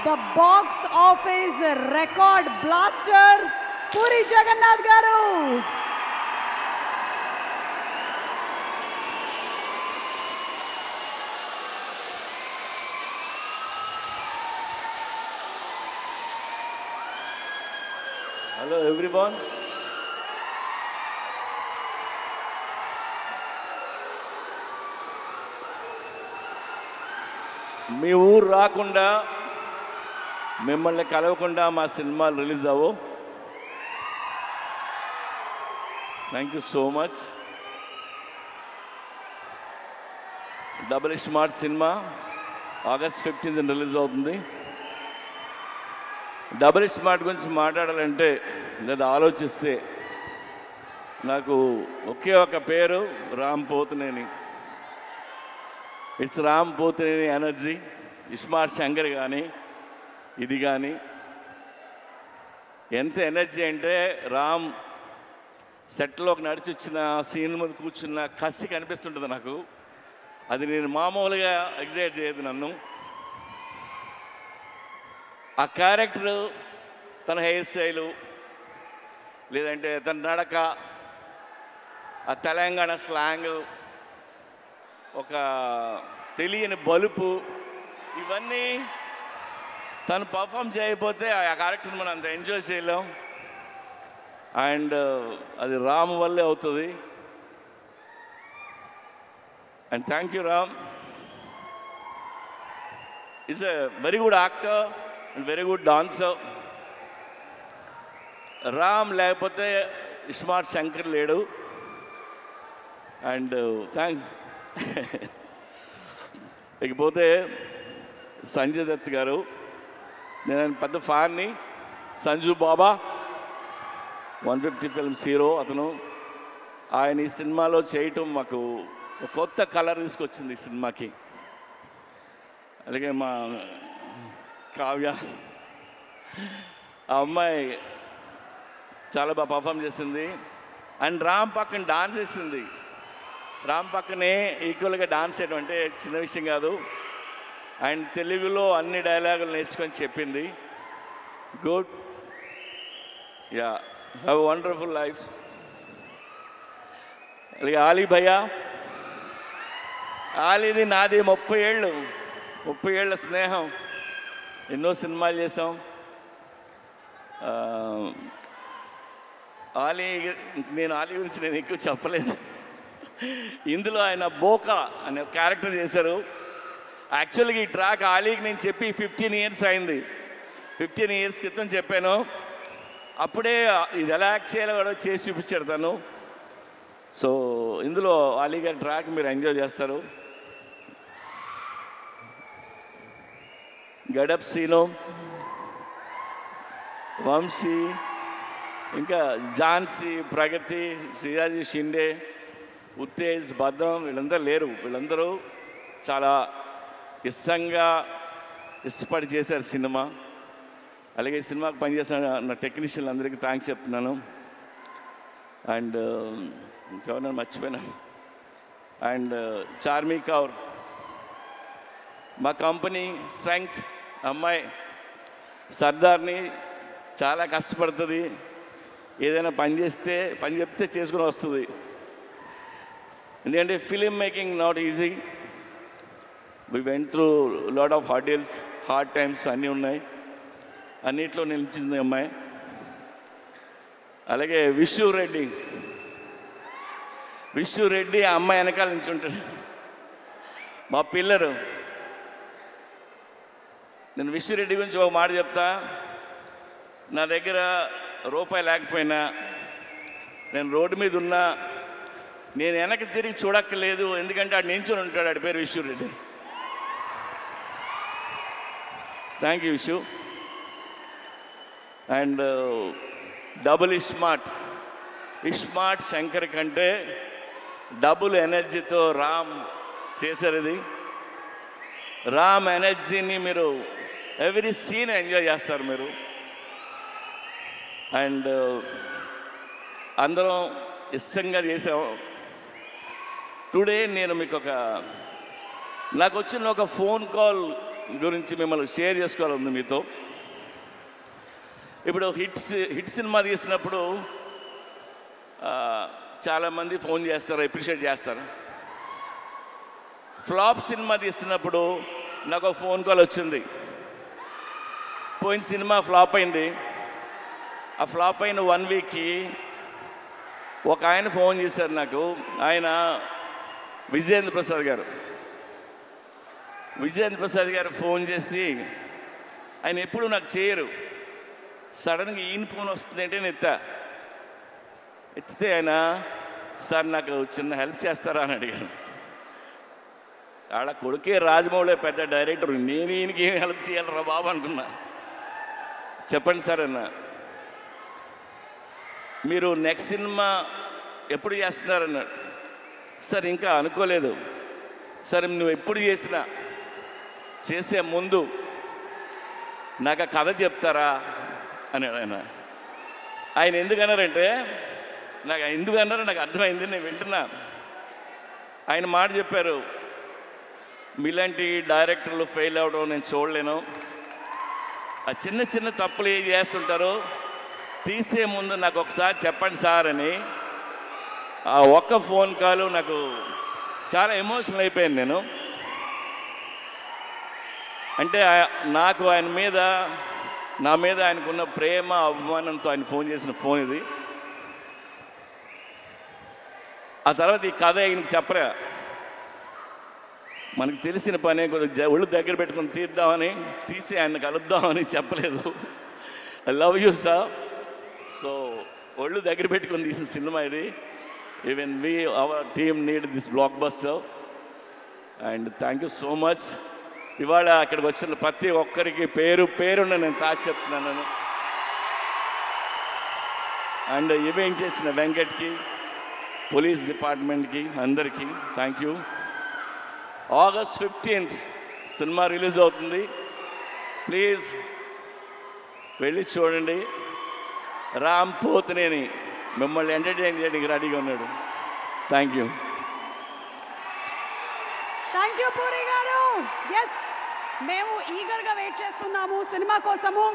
the box office record blaster, Puri Jagannath Garu. Hello everyone. మీ ఊరు రాకుండా మిమ్మల్ని కలవకుండా మా సినిమాలు రిలీజ్ అవ్వు. Thank you so much. Double Smart సినిమా August 15th రిలీజ్ అవుతుంది. డబుల్ స్మార్ట్ గురించి మాట్లాడాలంటే లేదా ఆలోచిస్తే నాకు ఒకే ఒక పేరు, Ram Pothineni. It's Ram Pothineni energy. Smart Shankar కానీ ఇది కానీ ఎంత ఎనర్జీ అంటే రామ్ సెట్లోకి నడిచి వచ్చిన సీన్ మీద కూర్చున్న కసి కనిపిస్తుంటుంది నాకు. అది నేను మామూలుగా ఎగ్జైట్ చేయదు నన్ను. ఆ క్యారెక్టరు, తన హెయిర్ స్టైలు, లేదంటే తన నడక, ఆ తెలంగాణ స్లాంగ్, ఒక తెలియని బలుపు, ఇవన్నీ తను పర్ఫామ్ చేయకపోతే ఆ క్యారెక్టర్ని మనం అంత ఎంజాయ్ చేయలేం. అండ్ అది రామ్ వల్లే అవుతుంది. And thank you Ram. Is a very good actor and very good dancer. Ram లేకపోతే స్మార్ట్ శంకర్ లేడు. And thanks. ఇకపోతే సంజయ్ దత్ గారు, నేను పెద్ద ఫ్యాన్ని. సంజు బాబా 150 ఫిల్మ్స్ హీరో అతను. ఆయన ఈ సినిమాలో చేయటం మాకు ఒక కొత్త కలర్ తీసుకొచ్చింది ఈ సినిమాకి. అలాగే మా కావ్య, ఆ అమ్మాయి చాలా బాగా పర్ఫామ్ చేసింది. అండ్ రామ్ పక్కన డాన్స్ చేసింది. రామ్ పక్కనే ఈక్వల్గా డాన్స్ చేయడం అంటే చిన్న విషయం కాదు. అండ్ తెలుగులో అన్ని డైలాగులు నేర్చుకొని చెప్పింది. Good. Yeah, have a wonderful life. అలాగే ఆలీ భయ్యా. ఆలీది నాది 30 ఏళ్ళ స్నేహం. ఎన్నో సినిమాలు చేసాం. నేను ఆలీ గురించి నేను ఎక్కువ చెప్పలేదు. ఇందులో ఆయన బోకా అనే క్యారెక్టర్ చేశారు. యాక్చువల్గా ఈ ట్రాక్ ఆలీకి నేను చెప్పి 15 ఇయర్స్ అయింది. 15 ఇయర్స్ క్రితం చెప్పాను. అప్పుడే ఇది ఎలా యాక్ట్ చేయాలో కూడా చేసి చూపించాడు తను. సో ఇందులో ఆలీ గారి ట్రాక్ మీరు ఎంజాయ్ చేస్తారు. గడప్ సీను, వంశీ, ఇంకా ఝాన్సీ, ప్రగతి, శ్రీరాజీ షిండే, ఉత్తేజ్, భద్రం, వీళ్ళందరూ లేరు. వీళ్ళందరూ చాలా ఇష్టపడి చేశారు సినిమా. అలాగే ఈ సినిమాకి పనిచేసిన నా టెక్నీషియన్లు అందరికీ థ్యాంక్స్ చెప్తున్నాను. అండ్ ఇంకెవరైనా మర్చిపోయినా. అండ్ చార్మీ కౌర్, మా కంపెనీ స్ట్రెంగ్త్ అమ్మాయి, సర్దార్ని, చాలా కష్టపడుతుంది. ఏదైనా పని చెప్తే చేసుకుని వస్తుంది. ఎందుకంటే film making not easy. We went through lot of hurdles, hard times అన్నీ ఉన్నాయి. అన్నిట్లో నిలిచింది అమ్మాయి. అలాగే విష్ణు రెడ్డి ఆ అమ్మాయి వెనకాల నిల్చుంటాడు, మా పిల్లరు. నేను విష్ణు రెడ్డి గురించి ఒక మాట చెప్తా. నా దగ్గర రూపాయి లేకపోయినా, నేను రోడ్డు మీద ఉన్నా, నేను వెనక్కి తిరిగి చూడక్కర్లేదు. ఎందుకంటే ఆడు నించుని ఉంటాడు. ఆడి పేరు Vishnu Reddy. Thank you Vishnu. And double smart Shankar కంటే డబుల్ ఎనర్జీతో రామ్ చేశారు. ఇది రామ్ ఎనర్జీని మీరు ఎవ్రీ సీన్ ఎంజాయ్ చేస్తారు మీరు. అండ్ అందరం ఇష్టంగా చేసాం. టుడే నేను మీకు నాకు వచ్చిన ఒక ఫోన్ కాల్ గురించి మిమ్మల్ని షేర్ చేసుకోవాలని మీతో. ఇప్పుడు హిట్ సినిమా తీసినప్పుడు చాలామంది ఫోన్ చేస్తారు, అప్రిషియేట్ చేస్తారు. ఫ్లాప్ సినిమా తీస్తున్నప్పుడు నాకు ఒక ఫోన్ కాల్ వచ్చింది. పోయిన సినిమా ఫ్లాప్ అయింది. ఆ ఫ్లాప్ అయిన 1 వీక్కి ఒక ఆయన ఫోన్ చేశారు నాకు. ఆయన విజయేంద్ర ప్రసాద్ గారు ఫోన్ చేసి, ఆయన ఎప్పుడు నాకు చేయరు, సడన్గా ఈయన ఫోన్ వస్తుందంటే నేను ఎత్తితే ఆయన, సార్ నాకు చిన్న హెల్ప్ చేస్తారా అని అడిగాను. ఆడ కొడుకే రాజమౌళి పెద్ద డైరెక్టర్, నేను ఈయనకి ఏం హెల్ప్ చేయాలరా బాబు అనుకున్నా. చెప్పండి సార్ అన్న, మీరు నెక్స్ట్ సినిమా ఎప్పుడు చేస్తున్నారన్నాడు. సార్ ఇంకా అనుకోలేదు. సరే నువ్వు ఎప్పుడు చేసినా చేసే ముందు నాకు ఆ కథ చెప్తారా అన్నాడు ఆయన. ఆయన ఎందుకన్నారంటే, ఎందుకన్నారో నాకు అర్థమైంది, నేను వింటున్నా. ఆయన మాట చెప్పారు, మీలాంటి డైరెక్టర్లు ఫెయిల్ అవ్వడం నేను చూడలేను. ఆ చిన్న చిన్న తప్పులు ఏం చేస్తుంటారో తీసే ముందు నాకు ఒకసారి చెప్పండి సార్ అని. ఆ ఒక్క ఫోన్ కాల్ నాకు చాలా ఎమోషనల్ అయిపోయాను నేను. అంటే నాకు ఆయన మీద, నా మీద ఆయనకున్న ప్రేమ అభిమానంతో ఆయన ఫోన్ చేసిన ఫోన్ ఇది. ఆ తర్వాత ఈ కథ ఆయనకి చెప్పరా, మనకు తెలిసిన పనే కొద్దిగా ఒళ్ళు దగ్గర పెట్టుకుని తీసి ఆయన కలుద్దామని చెప్పలేదు. I love you sir. So ఒళ్ళు దగ్గర పెట్టుకుని తీసిన సినిమా ఇది. Even our team need this block buster and thank you so much. ఇవాళ అక్కడికి వచ్చిన ప్రతి ఒక్కరికి పేరున్న నేను తాకి చెప్తున్నాను. అండ్ ఈవెంట్ చేసిన వెంకట్కి, పోలీస్ డిపార్ట్మెంట్కి, అందరికీ thank you. August 15th cinema release అవుతుంది. ప్లీజ్ వెళ్ళి చూడండి. రామ్ పోతినేని మిమ్మల్ని ఎంటర్టైన్ చేయడానికి రెడీగా ఉన్నాడు. Thank you. పూరి గారు. ఎస్, మేము ఈగర్గా వెయిట్ చేస్తున్నాము సినిమా కోసము.